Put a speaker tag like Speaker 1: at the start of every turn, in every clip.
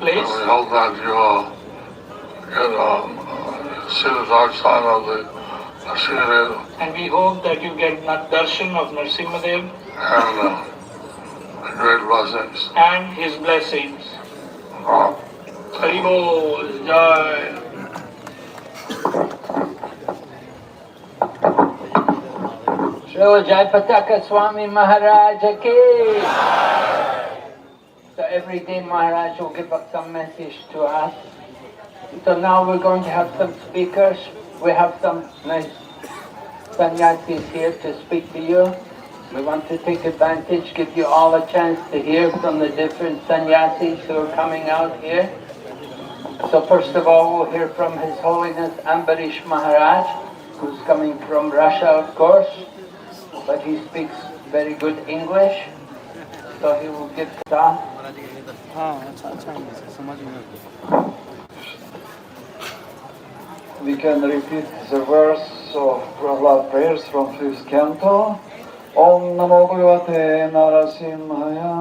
Speaker 1: place.
Speaker 2: And we hope that you will get see the dark side of the Nrsimhadev.
Speaker 1: And we hope that you get darshan of Narsimhadev
Speaker 2: And great blessings.
Speaker 1: and his blessings. Haribol Jai.
Speaker 3: Srila Jayapataka Swami Maharaj ki. So every day Maharaj will give us some message to us. So now we're going to have some speakers. We have some nice sannyasis here to speak to you. We want to take advantage, give you all a chance to hear from the different sannyasis who are coming out here. So first of all, we'll hear from His Holiness Ambarish Maharaj, who's coming from Russia, of course, but he speaks very good English, so he will give katha.
Speaker 4: We can repeat the verse of Prahlad prayers from 5th canto. Om Namo Bhagavate Narasimhaya.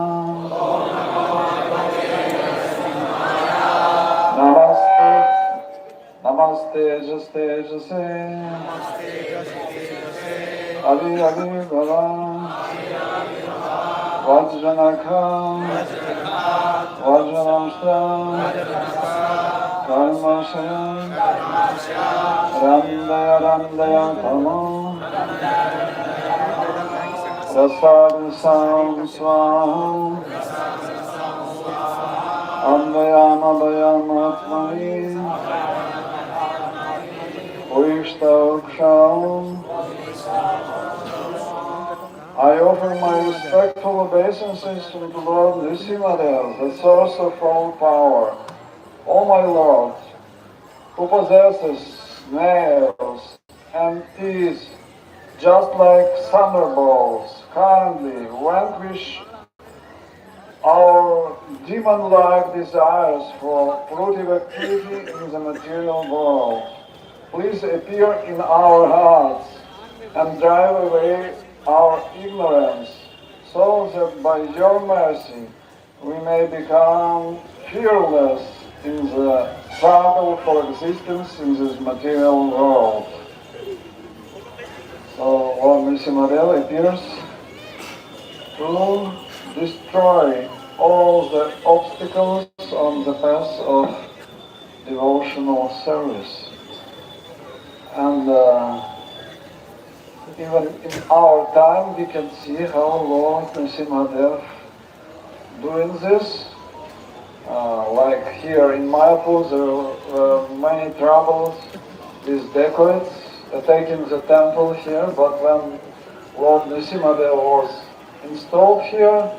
Speaker 4: Namaste Jaste Jase. Adi Adi Bhava. Vajranaka. Vajranamshta. Karmashaya. Randaya Randaya Tamo. Rasad Sam Swam. Andayam Adayam Atmani. Uishtauksham. I offer my respectful obeisances to the Lord Nrsimhadev, the source of all power. O my Lord, who possesses nails and teeth just like thunderbolts, kindly vanquish our demon-like desires for fruitive activity in the material world. Please appear in our hearts and drive away our ignorance, so that by your mercy we may become fearless in the struggle for existence in this material world. So Lord Nrsimhadev appears to destroy all the obstacles on the path of devotional service. And even in our time we can see how Lord Nrsimhadev doing this. Like here in Mayapur there were many troubles with dacoits attacking the temple here, but when Lord Nrsimhadev was installed here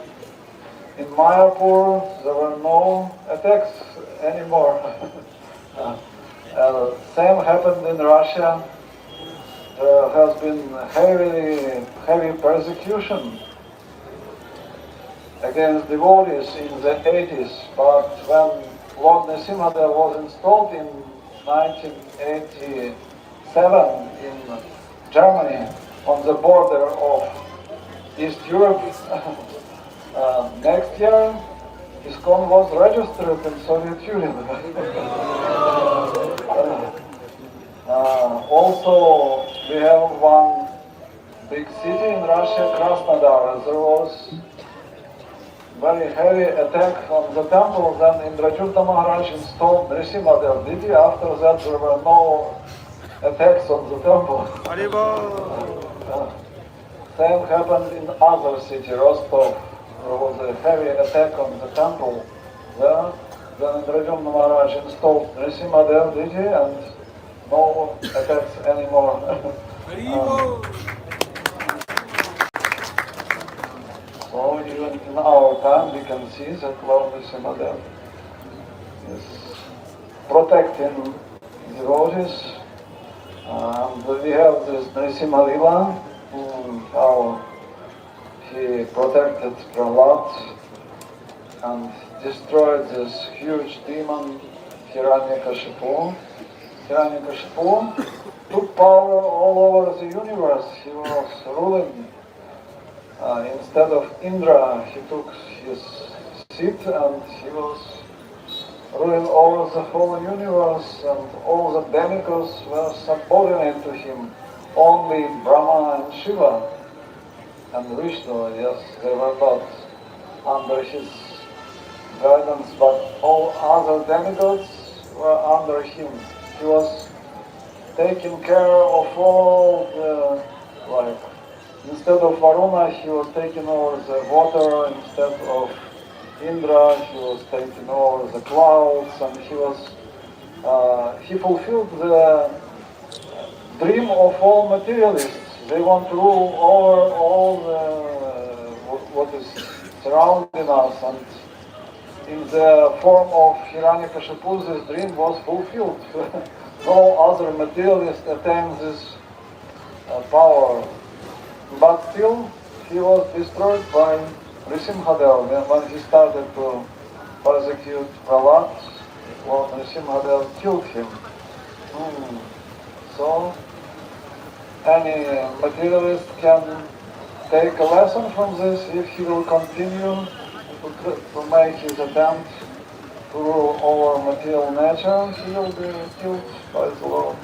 Speaker 4: in Mayapur, there were no attacks anymore. Same happened in Russia. There has been heavy persecution against devotees in the 80s, but when Lord Nrsimhadev was installed in 1987 in Germany on the border of East Europe, next year ISKCON was registered in Soviet Union. Also, we have one big city in Russia, Krasnodar. There was very heavy attack on the temple. Then Indrajita Maharaj installed Nrsimhadev Didi. After that, there were no attacks on the temple. Same happened in other city, Rostov. There was a heavy attack on the temple there. Then Indrajita Maharaj installed Nrsimhadev Didi and no attacks anymore. So even in our time we can see that Lord Nrsimhadev is protecting devotees. And we have this Nrsimha Lila, how he protected Prahlad and destroyed this huge demon Hiranyakashipu. Hiranyakashipu took power all over the universe. He was ruling. Instead of Indra, he took his seat and he was ruling over the whole universe, and all the demigods were subordinate to him. Only Brahma and Shiva and Vishnu, yes, they were not under his guidance, but all other demigods were under him. He was taking care of all the, like, instead of Varuna, he was taking over the water, instead of Indra, he was taking over the clouds, and he fulfilled the dream of all materialists. They want to rule over all what is surrounding us, and in the form of Hiranyakashipu, this dream was fulfilled. No other materialist attained this power, but still he was destroyed by Nrsimhadev. When he started to persecute Prahlad, Lord Nrsimhadev killed him. So any materialist can take a lesson from this. If he will continue to make his attempt to rule over material nature, he will be killed by the Lord.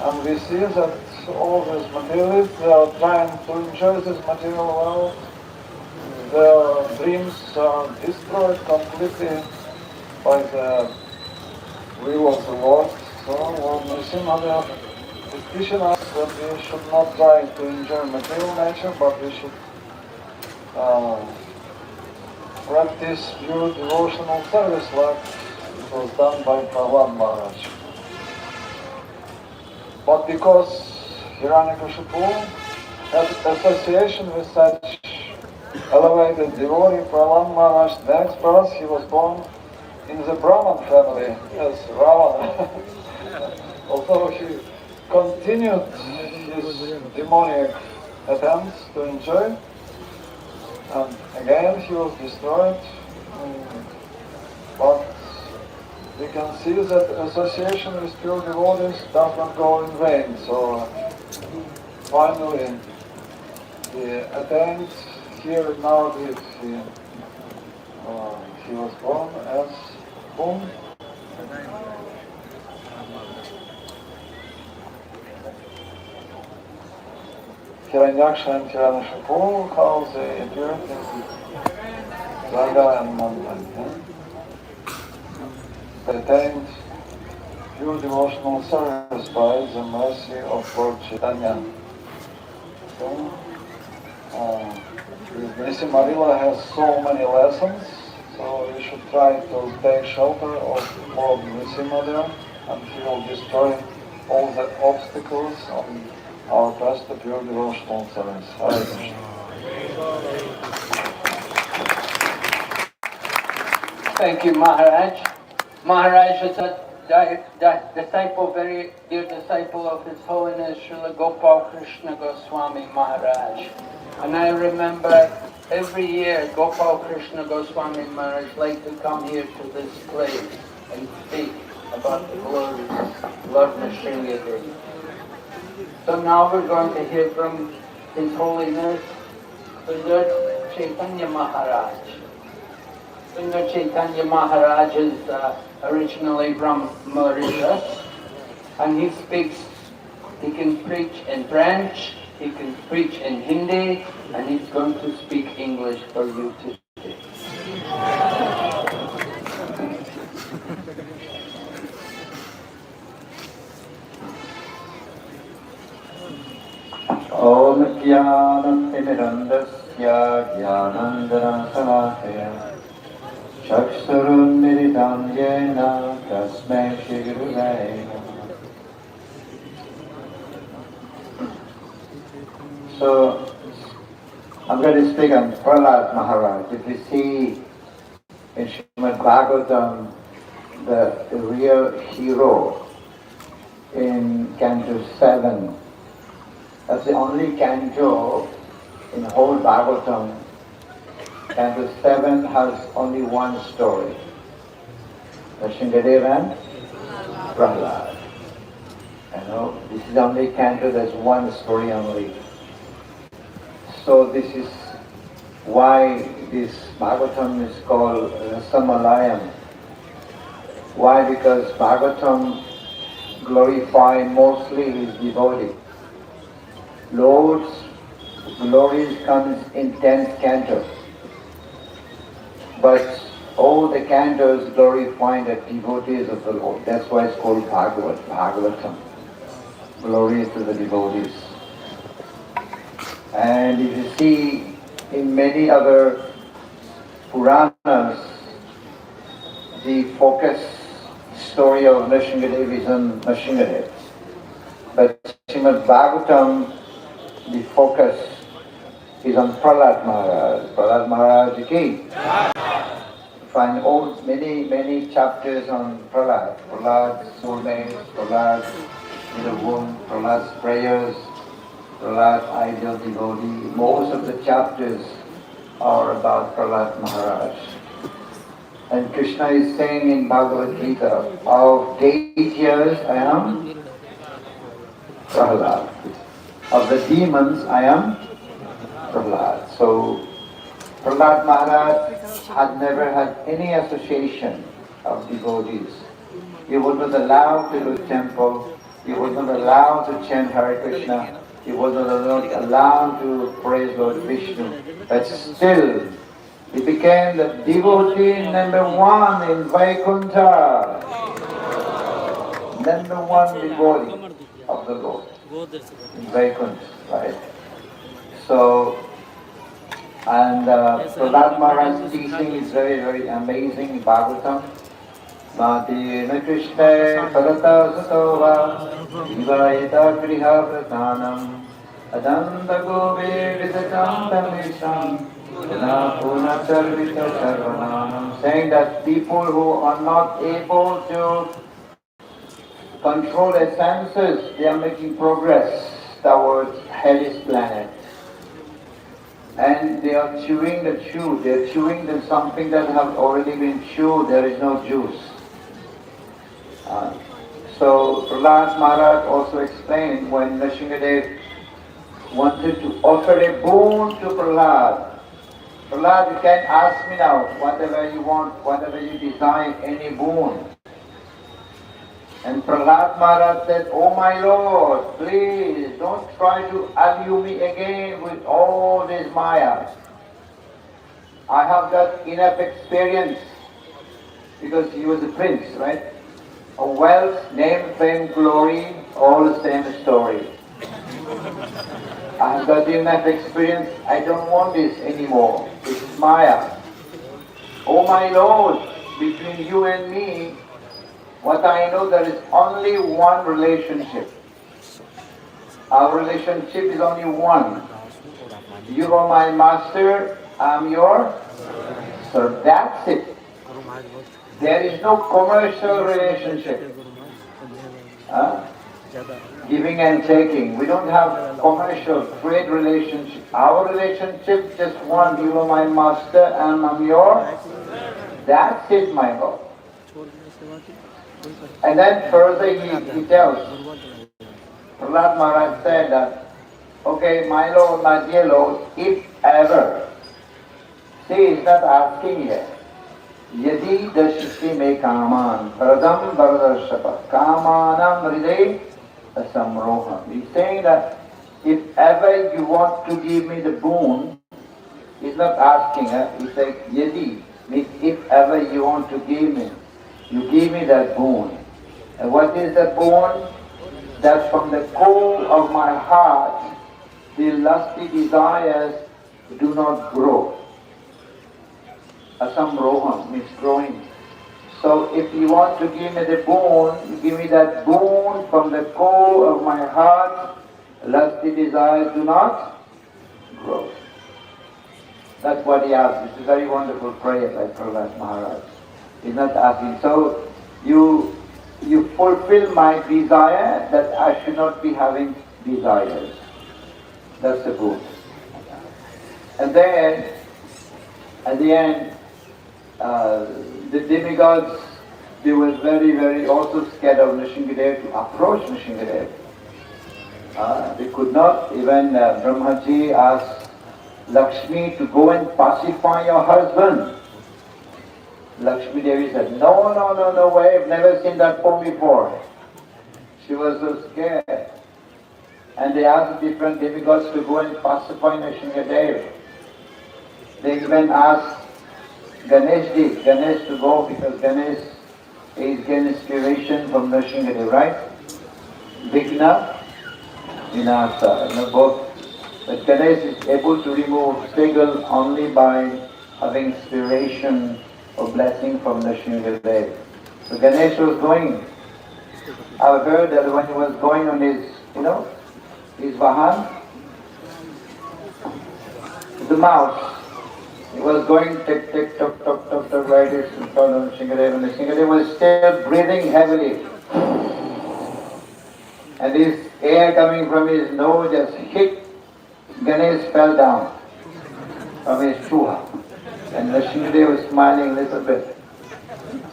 Speaker 4: And we see that all these materialists, they are trying to enjoy this material world. Their dreams are destroyed completely by the will of the Lord. So Lord Nrsimhadev is teaching us that we should not try to enjoy material nature, but we should practice pure devotional service like it was done by Prahlad Maharaj. But because Hiranyakashipu had association with such elevated devotee, Prahlad Maharaj, next birth he was born in the Brahman family, yes, Ravana. Although he continued his demonic attempts to enjoy, and again he was destroyed. But we can see that association with pure devotees does not go in vain. So finally he attained here in Navdeep. He was born as whom? Hiranyaksha and Hiranyakashipu, how they appeared in Saga and Mandal. They attained pure devotional service by the mercy of Lord Chaitanya. So, Nrsimha has so many lessons, so we should try to take shelter of Lord Nrsimha, and he will destroy all the obstacles on our path to pure devotional service. Hare Krishna.
Speaker 3: Thank you, Maharaj. Maharaj is a disciple, very dear disciple of His Holiness Srila Gopal Krishna Goswami Maharaj. And I remember every year Gopal Krishna Goswami Maharaj liked to come here to this place and speak about the glories of Lord Nrsimhadev. So now we're going to hear from His Holiness Sundar Chaitanya Maharaj. Sundar Chaitanya Maharaj is originally from Mauritius, and he speaks, he can preach in French, he can preach in Hindi, and he's going to speak English for you today.
Speaker 5: Om Jnana Timirandasya Jnanandana Samakaya Chaksurun Mididam Yena Tasmai Shri Gurave Namaha. So, I'm going to speak on Prahlad Maharaj. If you see in Srimad Bhagavatam, the real hero in Canto 7, that's the only canto in the whole Bhagavatam. Canto 7 has only one story. Nrsimhadev and Prahlad. You know, this is the only canto, there's one story only. So this is why this Bhagavatam is called Rasamalayam. Why? Because Bhagavatam glorify mostly his devotee. Lord's glories comes in 10th canto. But all the cantos glorify the devotees of the Lord. That's why it's called Bhagavatam. Glory to the devotees. And if you see in many other Puranas, the focus story of Nrsimhadev is on Nrsimhadev. But Srimad Bhagavatam, the focus is on Prahlad Maharaj. Prahlad Maharaj ki. Find all many chapters on Prahlad. Prahlad's soulmate, Prahlad in the womb, Prahlad's prayers, Prahlad ideal devotee. Most of the chapters are about Prahlad Maharaj. And Krishna is saying in Bhagavad Gita, of 8 years I am Prahlad. Of the demons I am Prahlad. So Prahlad Maharaj had never had any association of devotees. He was not allowed to go to temple. He was not allowed to chant Hare Krishna. He was not allowed to praise Lord Vishnu. But still, he became the devotee number 1 in Vaikuntha. Number 1 devotee of the Lord in Vaikuntha, right? So, and Prahlad Maharaj's teaching is very, very amazing in Bhagavatam. Madhyena Krishna Parata Satova Vivayita Kriha Prathanam Adanda Gobe Vidatam Tamisham Puna Sarvita Sarvanam, saying that people who are not able to control their senses, they are making progress towards hellish planet. And they are chewing the chew, they are chewing something that has already been chewed, there is no juice. So Prahlad Maharaj also explained when Nrsimhadev wanted to offer a boon to Prahlad. Prahlad, you can ask me now, whatever you want, whatever you desire, any boon. And Prahlad Maharaj said, oh my Lord, please don't try to allure me again with all this Maya. I have got enough experience, because he was a prince, right? Of wealth, name, fame, glory, all the same story. I have got enough experience, I don't want this anymore. This is Maya. Oh my Lord, between you and me, what I know, there is only one relationship. Our relationship is only one. You are my master, I am your servant. That's it. There is no commercial relationship. Giving and taking. We don't have commercial trade relationship. Our relationship is just one. You are my master and I'm your. That's it, my Lord. And then further he tells, Prahlad Maharaj said that, okay, my Lord, my dear Lord, if ever, see, he's not asking here, Yadi dashiti me kaman, varadam varadarshapa, kamanam hriday asamroham. He's saying that if ever you want to give me the boon, he's not asking, he's saying, Yadi, means if ever you want to give me, you give me that boon. And what is that boon? That from the core of my heart, the lusty desires do not grow. Asamroham means growing. So if you want to give me the boon, you give me that boon from the core of my heart, lusty desires do not grow. That's what he asked. It's a very wonderful prayer by Prahlad Maharaj. He's not asking, so you fulfill my desire that I should not be having desires. That's the boon. And then, at the end, the demigods, they were very, very also scared of Nrsimhadev to approach Nrsimhadev. They could not, even Brahmaji asked Lakshmi to go and pacify your husband. Lakshmi Devi said, no, no, no, no way, I've never seen that form before. She was so scared. And they asked different demigods to go and pacify Nrsimhadev. They even asked Ganesh to go because Ganesh is getting inspiration from Nrsimhadev, right? Vigna, Vinasa, both. But Ganesh is able to remove obstacle only by having inspiration or blessing from Nrsimhadev. So Ganesh was going. I've heard that when he was going on his, his vahan, the mouse, he was going tick, tick, tock, tock, tock, tock, like this in front of Nrsimhadev, and Nrsimhadev was still breathing heavily. And this air coming from his nose just hit, Ganesh fell down from his chuha. And Nrsimhadev was smiling a little bit.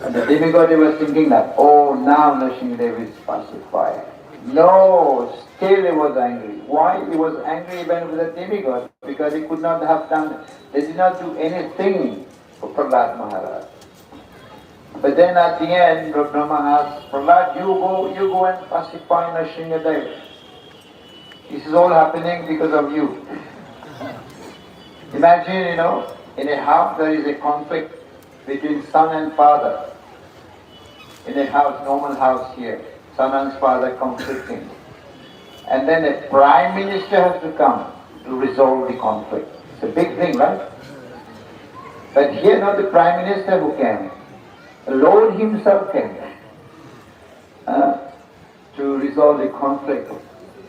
Speaker 5: And the demigod was thinking that, oh, now Nrsimhadev is pacified. No, still he was angry. Why? He was angry even with the demigod, because he could not have done, they did not do anything for Prahlad Maharaj. But then at the end, Brahma asked, Prahlad, you go and pacify Nrsimhadev. This is all happening because of you. Imagine, in a house there is a conflict between son and father. In a house, normal house here, son and father conflicting. And then a prime minister has to come to resolve the conflict. It's a big thing, right? But here not the prime minister who came. The Lord himself came to resolve the conflict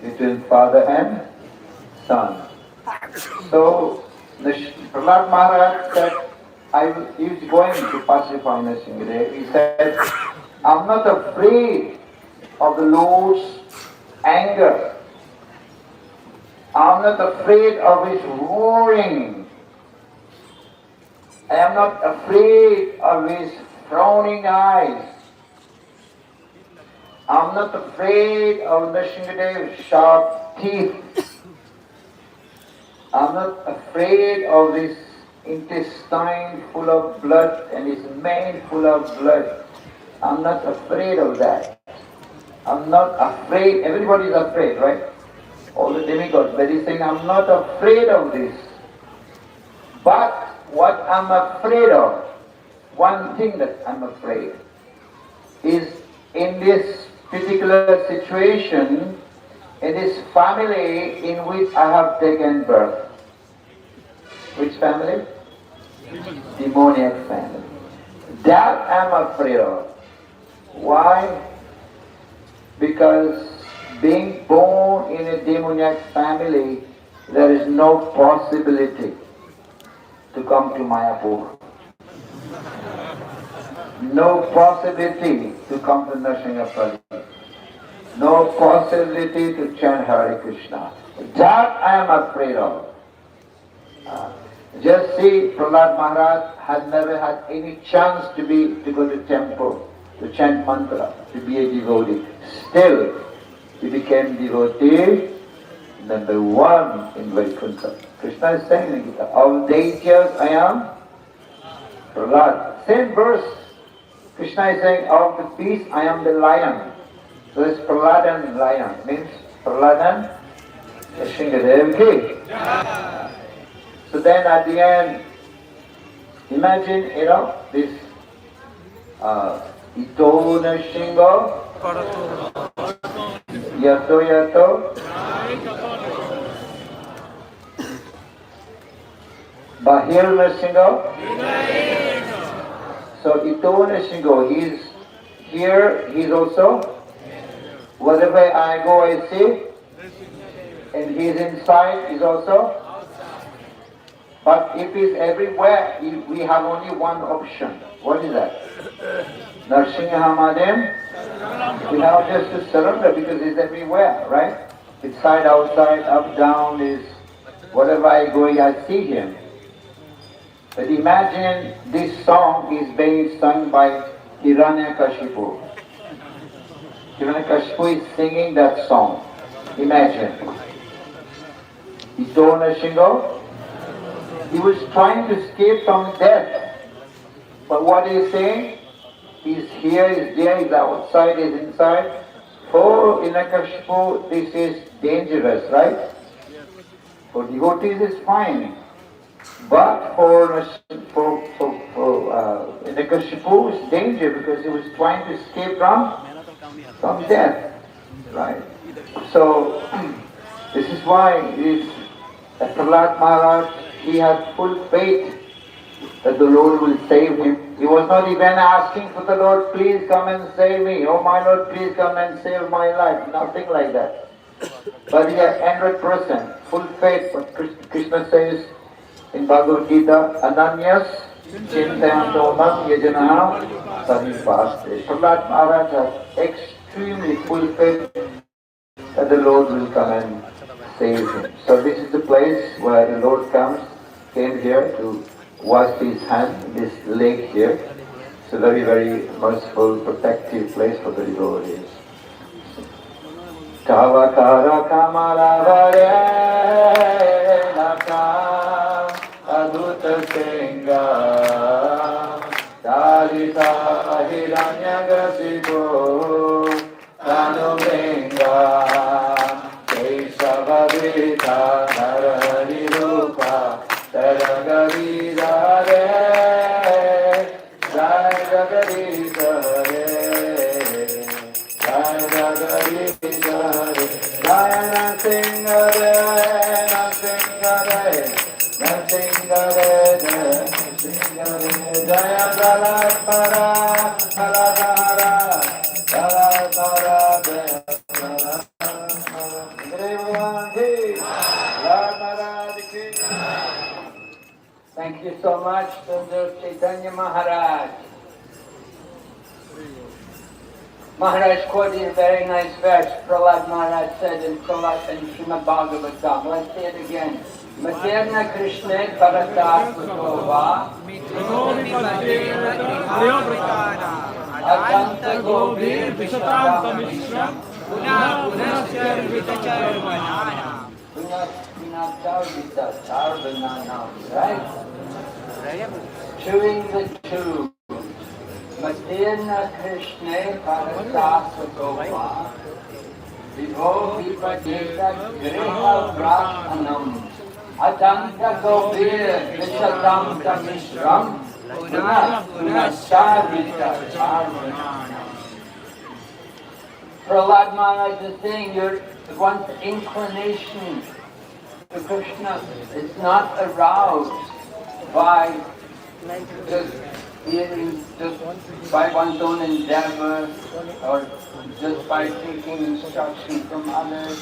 Speaker 5: between father and son. So Prahlad Maharaj said, he was going to pacify Nrsimhadev. He said, I'm not afraid of the Lord's anger. I'm not afraid of his roaring. I am not afraid of his frowning eyes. I'm not afraid of Nrsimhadev's sharp teeth. I'm not afraid of his intestine full of blood and his mane full of blood. I'm not afraid of that. I'm not afraid. Everybody is afraid, right? All the demigods. But he's saying, I'm not afraid of this. But what I'm afraid of, one thing that I'm afraid, is in this particular situation, in this family in which I have taken birth. Which family? Demoniac family. That I'm afraid of. Why? Because being born in a demoniac family, there is no possibility to come to Mayapur. No possibility to come to Nrsimha. No possibility to chant Hare Krishna. That I am afraid of. Just see, Prahlad Maharaj had never had any chance to go to temple, to chant mantra, to be a devotee. Still, he became devotee number one in Vaikuntha. Krishna is saying in Gita, of deityas I am Prahlad. Same verse. Krishna is saying, of the beast I am the lion. So it's Prahlad and lion. Means Prahlad and Nrsimhadev ki. So then at the end, imagine, this Ito Nrsimha, Yato Yato, Bahir Nrsimha. So Ito Nrsimha, he's here, he's also, wherever I go I see, and he's inside, he's also. But if he's everywhere, we have only one option. What is that? Nrsimha Madem. We have just to surrender because he's everywhere, right? Inside, outside, up, down, is wherever I go, I see him. But imagine this song is being sung by Hiranyakashipu. Hiranyakashipu is singing that song. Imagine. Ito Nrsimha. He was trying to escape from death. But what he's saying, he's here, he's there, he's outside, he's inside. For Hiranyakashipu, this is dangerous, right? For devotees, it's fine. But for Hiranyakashipu, it's danger because he was trying to escape from death, right? So, this is why Prahlad Maharaj, he had full faith that the Lord will save him. He was not even asking for the Lord, please come and save me. Oh my Lord, please come and save my life. Nothing like that. But he had 100% full faith. But Krishna says in Bhagavad Gita, Ananyas Chintayantonam Yajanaha Sanipaste. Prahlad Maharaj had extremely full faith that the Lord will come and save him. So this is the place where the Lord came here to wash his hand in this lake here. It's a very, very merciful, protective place for the devotees. Kavakara kamara vare naka adhuta senga dalita hiranyagasipo tanubenga kesavadita narari rupa Jagavidare, Jai Jagavidare, Jai Jagavidare, Jai Nasingare, Nasingare, Nasingare, Nasingare, Jaya Dalatara, Dalatara, Dalatara, Dalatara,
Speaker 3: Thank you so much, Sundar Chaitanya Maharaj. Maharaj quoted a very nice verse. Prahlad Maharaj said in Srimad Bhagavatam. Let's say it again. Materna Krishna Paratasvatova Adanta Gobir Vishakanta Mishram Puna right? Chewing the tube. Materna Krishna Paratasvatova Vivo Vipadeta Griha Brahmanam Adanta Gobir Vishakanta Mishram Punasarvita Charmanana. Prahlad Maharaj is saying one's inclination to Krishna is not aroused by just hearing, just by one's own endeavor, or just by taking instruction from others.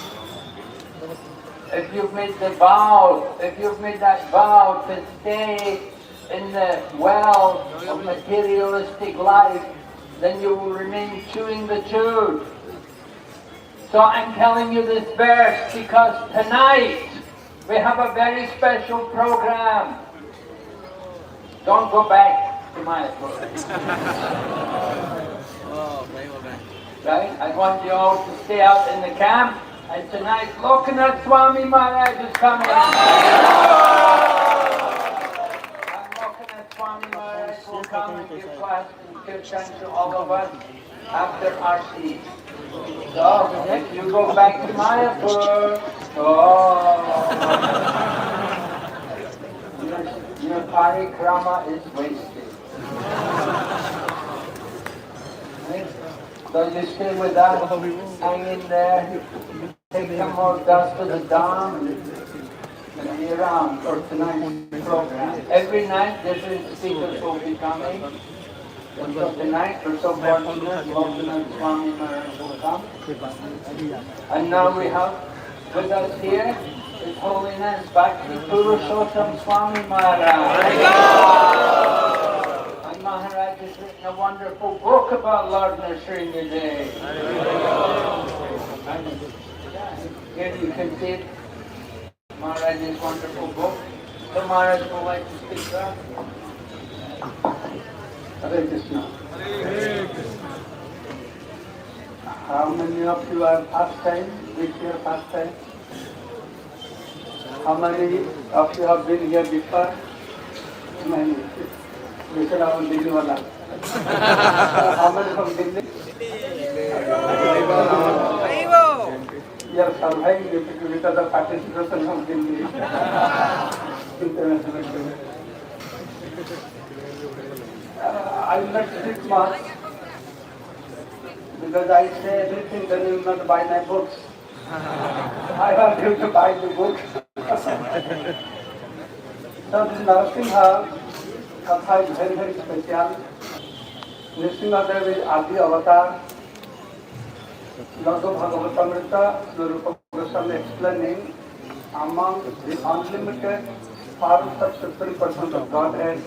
Speaker 3: If you've made that vow to stay in the well of materialistic life, then you will remain chewing the tube. So I'm telling you this verse because tonight we have a very special program. Don't go back to my place. Right? I want you all to stay out in the camp. And tonight, Lokanath Swami Maharaj is coming. And Lokanath Swami Maharaj will come and give class and kirtan to all of us after Aarti. So, if you go back to Mayapur, your Parikrama is wasted. Right? So you stay with us, hang in there, take some more dust to the dam, and be around for tonight's program. Every night different speakers will be coming. And so tonight we're so fortunate, Lokanath Swami Maharaj will come. And now we have with us here His Holiness Bhakti Purushottam Swami Maharaj. And Maharaj has written a wonderful book about Lord Nrsimha Dev. Here you can see Maharaj's wonderful book. So Maharaj would like to speak to us. Hare Krishna.
Speaker 6: Hare Krishna. How many of you are first time? This year first time? How many of you have been here before? Many. We said I'm Delhi wala. How many from Delhi? You are surviving with the participation from Delhi. International. I will not speak much because I say everything, then you will not buy my books. I want you to buy the book. So this Narsimha katha is very, very special. Nrsimhadev is Adi Avatar. Lord of Bhagavatamrita, the Rupa Goswami explaining among the unlimited forms of Supreme Person of Godhead,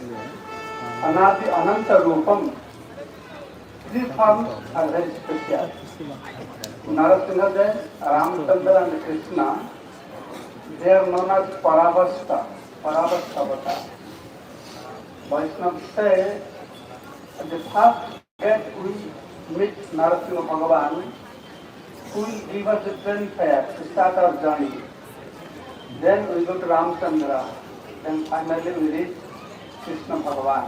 Speaker 6: Anadi Ananta Rupam, these forms are very special. Narasimhadev, Ramchandra and Krishna, they are known as Paravasta Avatar. Vaishnavas say, at the first get we meet Narasimha Bhagavan, who will give us the train fare to start our journey. Then we go to Ramchandra, then finally we reach Krishna Bhagavan.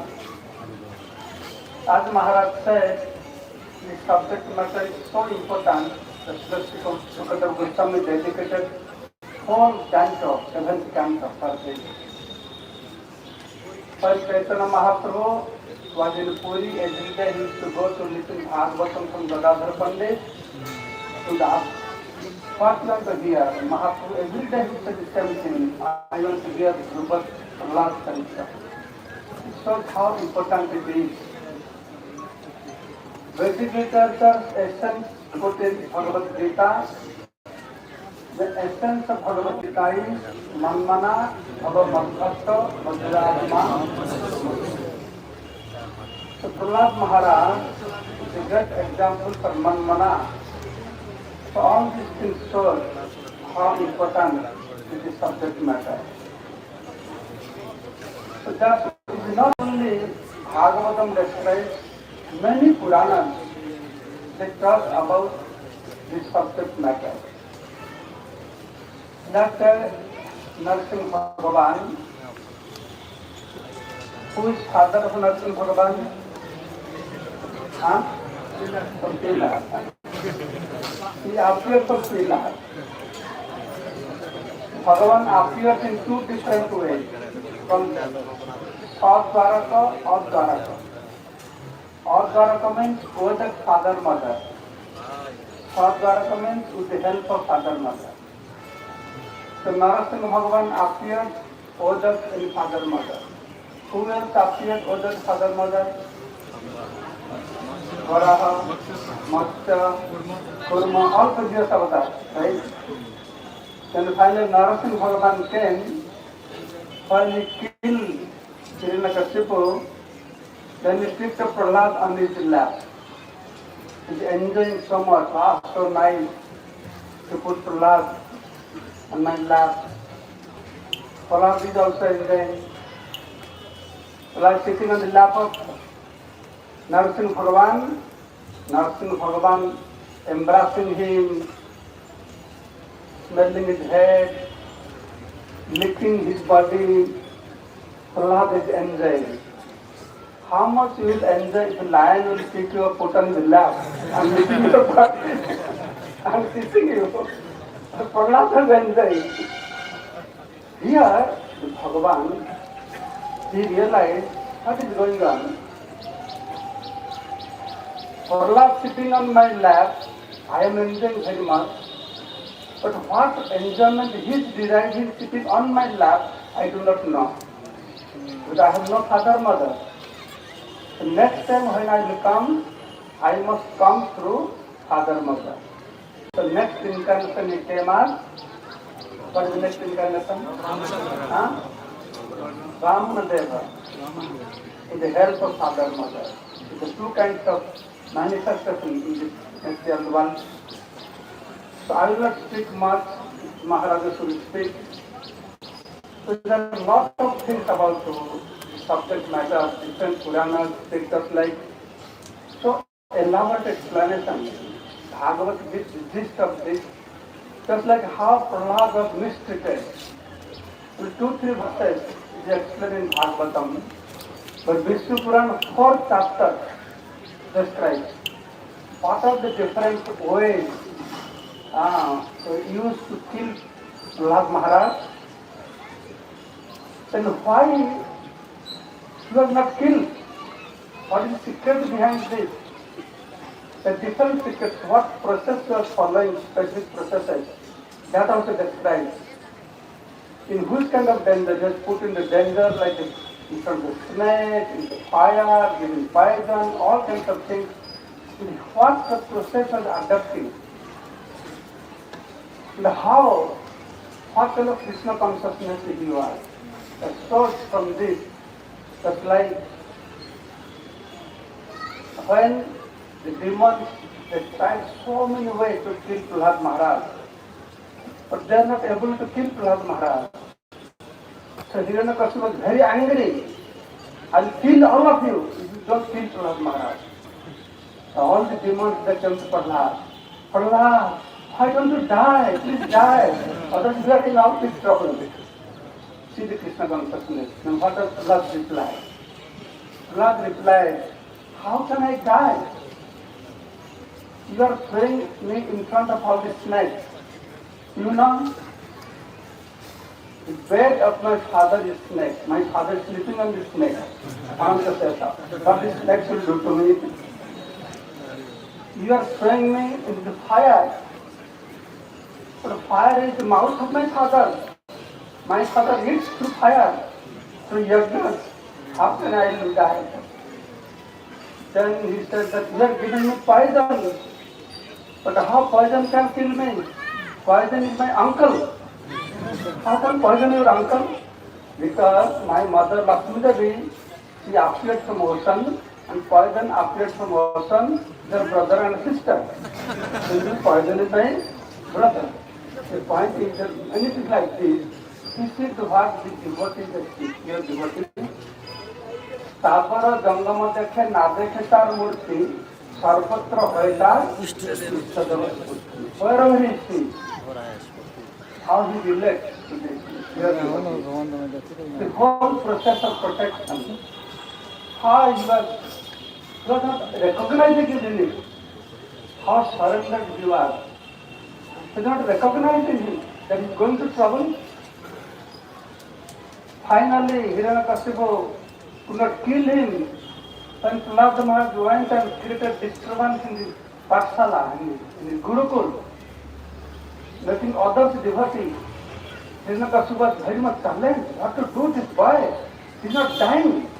Speaker 6: As Maharaj said, the subject matter is so important that Srila Sukadeva Goswami dedicated whole canto, 7th canto for this. First Chaitanya Mahaprabhu was in Puri. Every day he used to go to listen Bhagavatam from Gadadhar Pandit to ask, what you want to hear? Mahaprabhu every day he said the same thing. I want to hear Rupa Prahlad Charita. It shows how important it is. Vedic literature's essence put in Bhagavad Gita. The essence of Bhagavad Gita is Manmana Abhamadbhakta Vajradama. So Prahlad Maharaj is a great example for Manmana. So all these things show how important is the subject matter. So just it is not only Bhagavatam describes, many Puranas, they talk about this subject matter. That Narsimha Bhagavan, who is father of Narsimha Bhagavan? From Pila. He appears from Pila. Bhagavan appears in two different ways, from South Dwaraka or Dwaraka. Or Dwaraka means with the father mother. South Dwaraka means with the help of father mother. So Narasimha Bhagavan appeared Ojas in father mother. Who else appeared Ojas father mother? Varaha, Matsya, Kurma, all previous avatars, right? Then finally Narasimha Bhagavan came, when he killed Hiranyakashipu, then he picked up Prahlad on his lap. He's enjoying so much, so nice to put Prahlad on my lap. Prahlad is also enjoying. Prahlad sitting on the lap of Narasimha Bhagavan embracing him, smelling his head, licking his body. Prahlad is enjoying. How much you will enjoy if a lion will pick you up, put on the lap, and licking your body, and kissing you? Prahlad is enjoying. Here, the Bhagavan, he realized what is going on. Prahlad sitting on my lap, I am enjoying very much. But what enjoyment he is deriving sitting on my lap, I do not know. But I have no father, mother. The next time when I will come, I must come through father, mother. So next incarnation he came as, what is the next incarnation? Ramanadeva. With the help of father, mother. With the two kinds of manifestation in this material world. So I will not speak much, Maharaja will speak. So there are a lot of things about the subject matter, different Puranas, scriptures like. So elaborate explanation, Bhagavad gist of this, just like how Prahlad was mistreated. With 2-3 verses is explained in Bhagavatam. But Vishnu Puran, 4th chapter, describes what are the different ways used to kill Prahlad Maharaj. Then why he was not killed? What is the secret behind this? The different secrets, what process was following, specific processes, that also describes. In which kind of danger, just put in the danger like in front of the snake, in the fire, giving poison, all kinds of things. In what the process was adapting. And how, what kind of Krishna consciousness he was. The source from this, that's like when the demons, they tried so many ways to kill Prahlad Maharaj, but they are not able to kill Prahlad Maharaj. So Hiranyakashipu was very angry. I'll kill all of you if you don't kill Prahlad Maharaj. So all the demons, they came to Prahlad. Prahlad, why don't you die? Please die. Otherwise we are in all big trouble. See the Krishna consciousness. And what does Prahlad reply? Prahlad replied, how can I die? You are throwing me in front of all the snakes. You know, the bed of my father is snake. My father is sleeping on the snake. What the snakes will do to me? You are throwing me into the fire. But fire is the mouth of my father. My father eats through fire, through yajnas. How can I will die? Then he said that you are giving me poison. But how poison can kill me? Poison is my uncle. How can poison your uncle? Because my mother Lakshmi Devi, she appeared from ocean, and poison appeared from ocean, their brother and sister. So this poison is my brother. The point is that anything like this, he said to what the devotee, the sincere devotee, Tabara Gangama dekhe na dekhe tar murti, sarvatra hoila, wherever he sees, how he relates to this. The whole process of protection, how he was not recognizing his limit, how surrendered he was. He was not recognizing him, that he is going to trouble. Finally, Hiranyakashipu could not kill him. When Prahlad Maharaj went and created disturbance in the Pathsala, in the Gurukul, making others devotee, Hiranyakashipu was very much challenged. What to do this boy? He is not dying.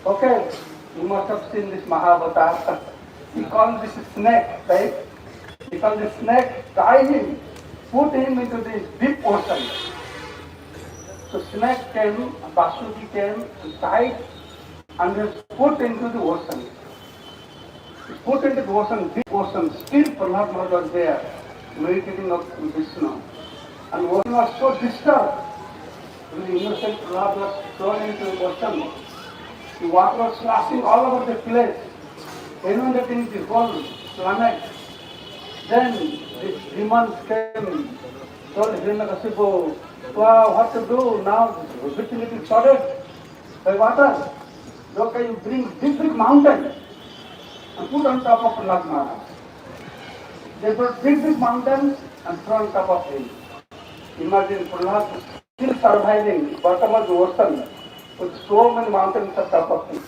Speaker 6: Okay, you must have seen this Mahabharata. He called this snake, right? He called the snake, tie him, put him into this deep ocean. So snake came, Vasuki came, tied, and was put into the ocean. He put into the ocean, deep ocean. Still Prahlad Maharaj was there, meditating on Vishnu. And the ocean was so disturbed. The innocent Prahlad was thrown into the ocean. The water was splashing all over the place, inundating the whole planet. Then the demons came, told Hiranyakashipu, wow, what to do now? Everything is flooded by water. Okay, you bring big mountain and put on top of Prahlad Maharaj. They brought big mountains and throw on top of him. Imagine Prahlad still surviving bottom of the ocean with so many mountains on top of him.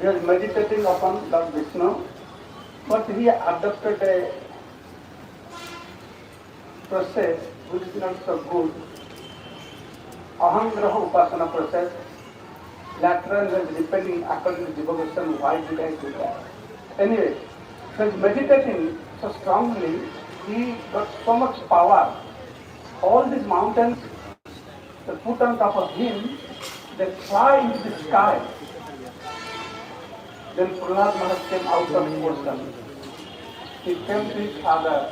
Speaker 6: He was meditating upon Lord Vishnu, but he adopted a process which is not so good. Ahangraha Upasana process. Later on was depending according to devotion, why did I do that? Anyway, he was meditating so strongly, he got so much power. All these mountains, they put on top of him, they fly into the sky. Then Prahlad Maharaj came out of the ocean. He came to his father.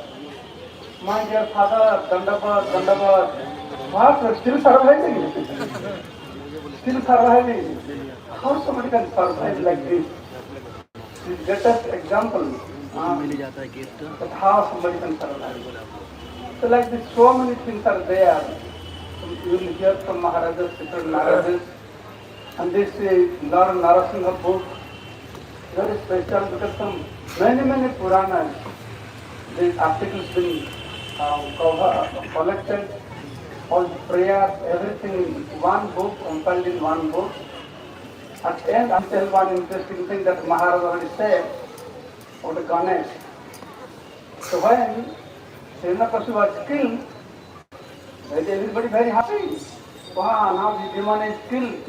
Speaker 6: My dear father, Dandavad. What? You're still surviving? Still surviving? How somebody can survive like this? This is the greatest example of how somebody can survive. So like this, so many things are there. You will hear from Maharajas, different Maharajas. And this Lord Narasingha book, very special because some many Puranas, these articles been collected, all the prayers, everything in one book, compiled in one book. At the end, I'll tell one interesting thing that Maharaj already said about the Ganesh. So when Hiranyakashipu was killed, everybody very happy. Wow, now the demon is killed.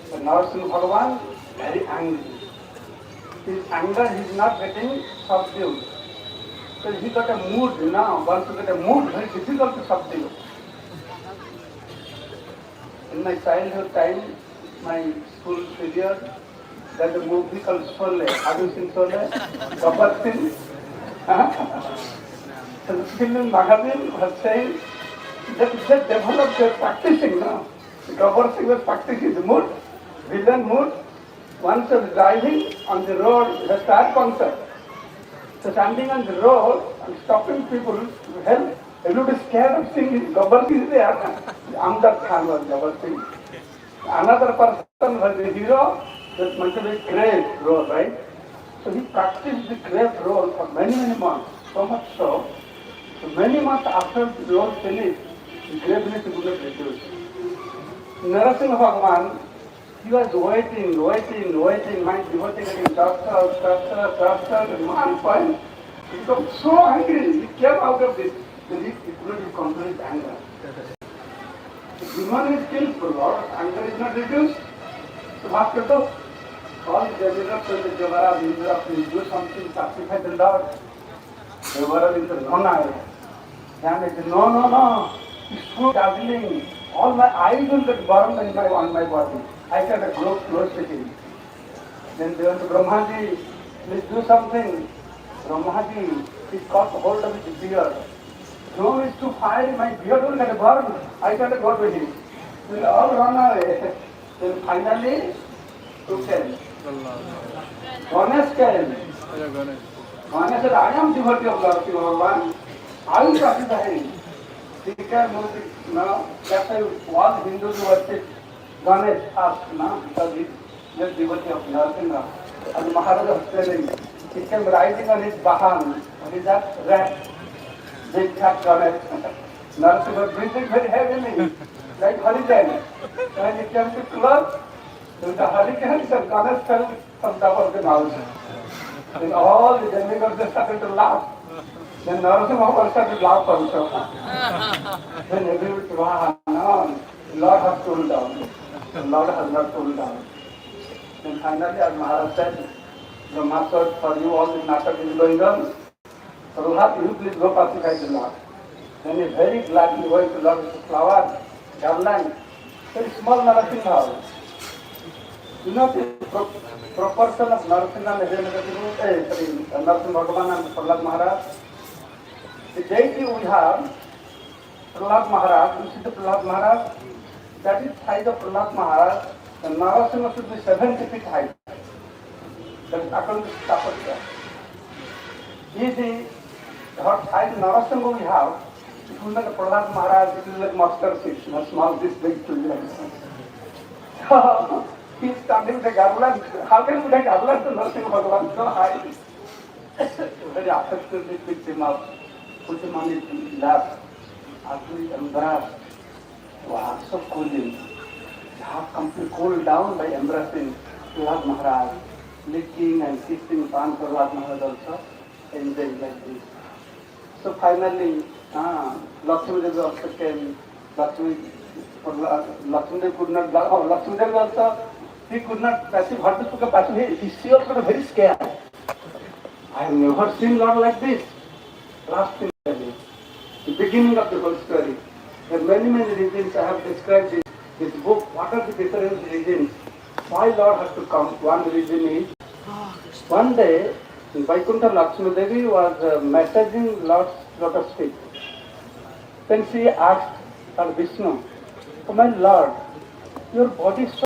Speaker 6: But Narasimha Bhagavan very angry. His anger is not getting subdued. So he got a mood now. Once you get a mood, very difficult to subdue. In my childhood time, my school period, there's a movie called Sholay. Have you seen Sholay? Gabbar Singh. So the film magazine was saying that they developed their practicing now. The Gabbar Singh was practicing the mood, villain mood. Once he was driving on the road, it was a star concert. So standing on the road and stopping people to help. Everybody scared of seeing Gabbar Singh there. Amjad Khan was Gabbar Singh. Another person was the hero, that meant to be grave role, right? So he practiced the grave role for many months. So much so, many months after the role finished, the graveness would not reduce. Narasimha Bhagavan, he was waiting, my devotee getting tortured, and one point, he became so angry, he came out of this, he could not control his anger. The demon is killed for Lord, anger is not reduced. So what to do? All the demigods and the Devara, Indra, please do something, sacrifice the Lord. Devara is no. Then he said, no, it's too dazzling. All my eyes will get burned on my body. I cannot go close to him. Then they went to Brahmaji, please do something. Brahmaji, he caught hold of his beard. No, it's too fiery, my beard will get burned. I cannot go to him. They all run away. Then finally, who came? Ganesh came. Ganesh said, I am devotee of Lord Shiva Bhagavan. I will sacrifice him. He came, now, that's why all Hindus worship Ganesh asked, because he is devotee of Narsimha. And Maharaj was telling, he came riding on his Bahan, what is that? Rat. Big fat Ganesh. Narsimha was breathing very heavily, like hurricane. When he came to close, there was a hurricane, so Ganesh fell from top of the mountain. Then all the demigods started to laugh. Then Narasimha started to laugh also. Then everybody, wow, no, the Lord has cooled down. The Lord has not cooled down. Then finally, as Maharaj said, the master, for you all this natak is going on. Prabhupada, you please go pacify the Lord. Then he very gladly went to Lord with flower, garland, very small Narasimha house. You know the proportion of Narasimha Bhagavan and Prahlad Maharaj? The deity we have, Prahlad Maharaj, you see the Prahlad Maharaj, that is height of Prahlad Maharaj, the Narasimha should be 70 feet high. That is according to Tapasya. You see, what height Narasimha we have, it will make a Prahlad Maharaj, it will like master seat, not small, this big children. So, he is standing with the garland. How can we take garland to Narasimha Bhagavan so high? Very affectionately picked him up, put him on his lap, actually embraced. Wow, so cooling. Half completely cooled down by embracing Prahlad Maharaj, licking and kissing Pan Prahlad Maharaj also, enjoying like this. So finally, Lakshmi Devi also came. Lakshmi Devi could not, Lakshmi Devi also, he could not passive, what to speak passive, she also got very scared. I have never seen Lord like this. Last thing, the beginning of the whole story. There are many reasons I have described in this book. What are the different reasons why Lord has to come? One reason is, one day, Vaikuntha Lakshmi Devi was massaging Lord's lotus feet. Then she asked Lord Vishnu, oh my Lord, your body is so